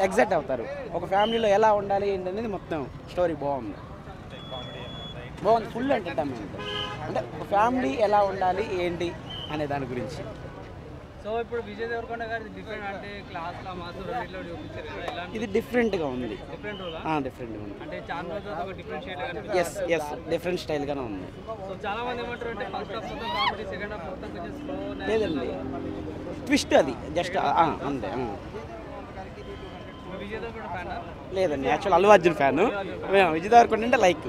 Excite అవుతారు. ఒక ఫ్యామిలీలో ఎలా ఉండాలి ఏంటనేది మొత్తం స్టోరీ బాగుంది. Full entertainment. అంటే ఒక ఫ్యామిలీ ఎలా ఉండాలి ఏంటి అనే దాని గురించి. సో ఇప్పుడు విజయ్ దేవరకొండ గారి డిఫరెంట్ అంటే క్లాస్ లా మాస్ రెండిట్లో చూపించారు కదా, ఇలా ఇది డిఫరెంట్గా ఉంది. డిఫరెంట్ రోలా డిఫరెంట్గా ఉంది. అంటే చాలా రోజుల ఒక డిఫరెంట్ షేడ్ ఎస్ డిఫరెంట్ స్టైల్గానే ఉంది. సో చాలా మంది ఏమంటారు అంటే ఫస్ట్ హాఫ్ మొత్తం కామెడీ, సెకండ్ హాఫ్ మొత్తం కొంచెం స్లో. లేదండి, ట్విస్ట్ అది జస్ట్ అంతే. విజయ్ దేవరకొండ ఫ్యాన్ లేదండి, యాక్చువల్ అల్లు అర్జున్ ఫ్యాను. విజయ్ దేవరకొండ అంటే లైక్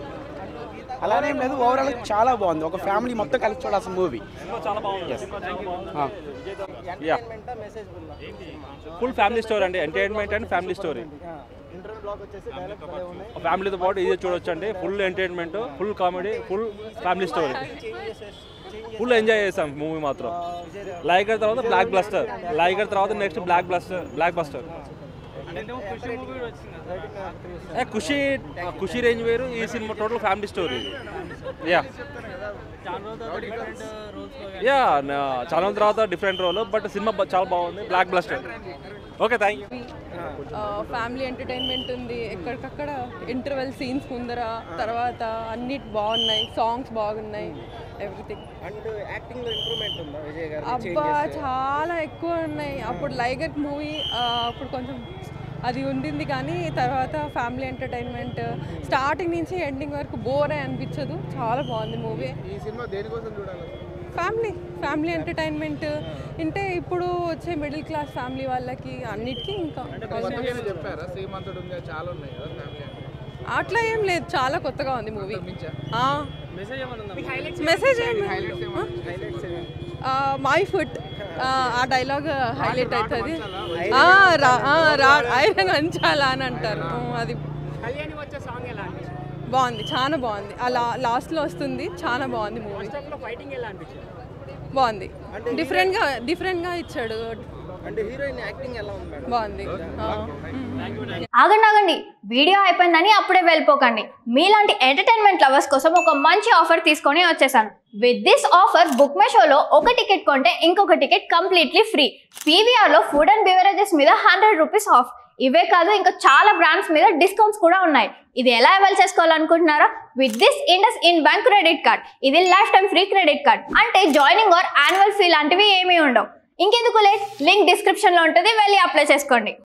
అలానే ఏం లేదు. ఓవరాల్ చాలా బాగుంది. ఒక ఫ్యామిలీ మొత్తం కలిసి చూడాల్సిన మూవీ. చాలా బాగుంది. ఫుల్ ఫ్యామిలీ స్టోరీ అండి, ఎంటర్టైన్మెంట్ అండ్ ఫ్యామిలీ స్టోరీ. ఫ్యామిలీతో పాటు ఇది చూడొచ్చు అండి. Full entertainment, full comedy, full family story. Full enjoy చేసాం మూవీ మాత్రం. లైగర్ తర్వాత బ్లాక్ బస్టర్, లైగర్ తర్వాత నెక్స్ట్ బ్లాక్ బస్టర్. ఖుషి రేంజ్ వేరు, ఈ సినిమా టోటల్ ఫ్యామిలీ స్టోరీ. చాలా తర్వాత డిఫరెంట్ రోల్, బట్ సినిమా చాలా బాగుంది. Block buster. Okay, thank you. Family entertainment ఉంది. ఎక్కడికక్కడ ఇంటర్వెల్ సీన్స్ ముందర, తర్వాత అన్నిటి బాగున్నాయి, సాంగ్స్ బాగున్నాయి, ఎవ్రీథింగ్. అబ్బా చాలా ఎక్కువ ఉన్నాయి. అప్పుడు లైగర్ మూవీ అప్పుడు కొంచెం అది ఉండింది, కానీ తర్వాత ఫ్యామిలీ ఎంటర్టైన్మెంట్ స్టార్టింగ్ నుంచి ఎండింగ్ వరకు బోరే అనిపించదు. చాలా బాగుంది మూవీ. ఫ్యామిలీ ఎంటర్టైన్మెంట్ అంటే ఇప్పుడు వచ్చే మిడిల్ క్లాస్ ఫ్యామిలీ వాళ్ళకి అన్నిటికీ. ఇంకా అట్లా ఏం లేదు, చాలా కొత్తగా ఉంది మూవీ. మెసేజ్ మై ఫుడ్ ఆ డైలాగ్ హైలైట్ అవుతుంది. ఐరన్ అంచాలా అని అంటారు. అది బాగుంది, చాలా బాగుంది. అలా లాస్ట్లో వస్తుంది, చాలా బాగుంది మూవీ. బాగుంది, డిఫరెంట్గా ఇచ్చాడు. బాగుంది. ఆగండి, వీడియో అయిపోయిందని అప్పుడే వెళ్ళిపోకండి. మీలాంటి ఎంటర్టైన్మెంట్ లవర్స్ కోసం ఒక మంచి ఆఫర్ తీసుకొని వచ్చేసాను. With this offer book my షోలో ఒక టికెట్ కొంటే ఇంకొక టికెట్ కంప్లీట్లీ ఫ్రీ. పీవీఆర్లో ఫుడ్ అండ్ బెవరేజెస్ మీద 100 రూపీస్ ఆఫ్. ఇవే కాదు, ఇంకా చాలా బ్రాండ్స్ మీద డిస్కౌంట్స్ కూడా ఉన్నాయి. ఇది ఎలా అవైల్ చేసుకోవాలనుకుంటున్నారా? With this IndusInd bank credit card. ఇది life time free credit card. అంటే జాయినింగ్ ఆర్ యాన్యువల్ ఫీ లాంటివి ఏమీ ఉండవు. ఇంకెందుకు లేట్, లింక్ డిస్క్రిప్షన్లో ఉంటుంది, వెళ్ళి అప్లై చేసుకోండి.